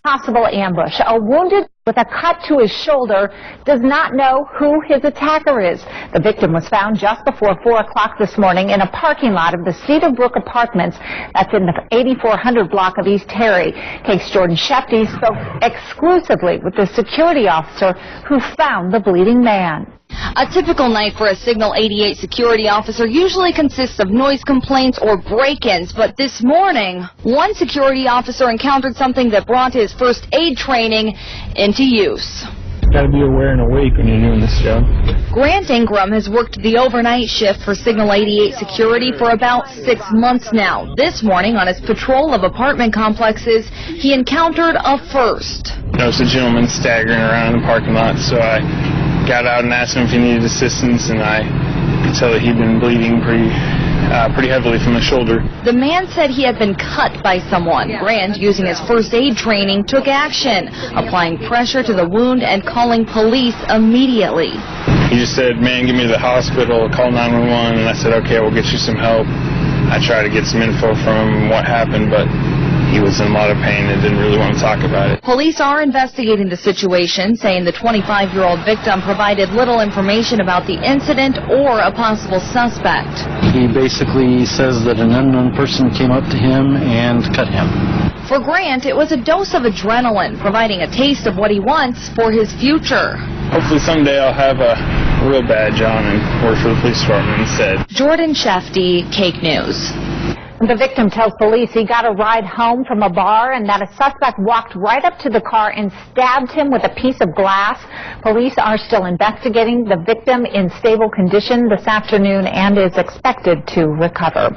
possible ambush. A wounded with a cut to his shoulder does not know who his attacker is. The victim was found just before 4 o'clock this morning in a parking lot of the Cedar Brook Apartments. That's in the 8400 block of East Terry. Case Jordan Shefty spoke exclusively with the security officer who found the bleeding man. A typical night for a Signal 88 security officer usually consists of noise complaints or break-ins, but this morning, one security officer encountered something that brought his first aid training into use. Got to be aware and awake when you're doing this job. Grant Ingram has worked the overnight shift for Signal 88 security for about 6 months now. This morning, on his patrol of apartment complexes, he encountered a first. I noticed a gentleman staggering around in the parking lot, so I got out and asked him if he needed assistance, and I could tell that he'd been bleeding pretty heavily from the shoulder. The man said he had been cut by someone. Grant, using his first aid training, took action, applying pressure to the wound and calling police immediately. He just said, "Man, get me to the hospital, call 911, and I said, "Okay, we'll get you some help." I tried to get some info from him what happened, but he was in a lot of pain and didn't really want to talk about it. Police are investigating the situation, saying the 25-year-old victim provided little information about the incident or a possible suspect. He basically says that an unknown person came up to him and cut him. For Grant, it was a dose of adrenaline, providing a taste of what he wants for his future. Hopefully someday I'll have a real badge on and work for the police department instead. Jordan Shefty, Cake News. The victim tells police he got a ride home from a bar and that a suspect walked right up to the car and stabbed him with a piece of glass. Police are still investigating the victim in stable condition this afternoon and is expected to recover.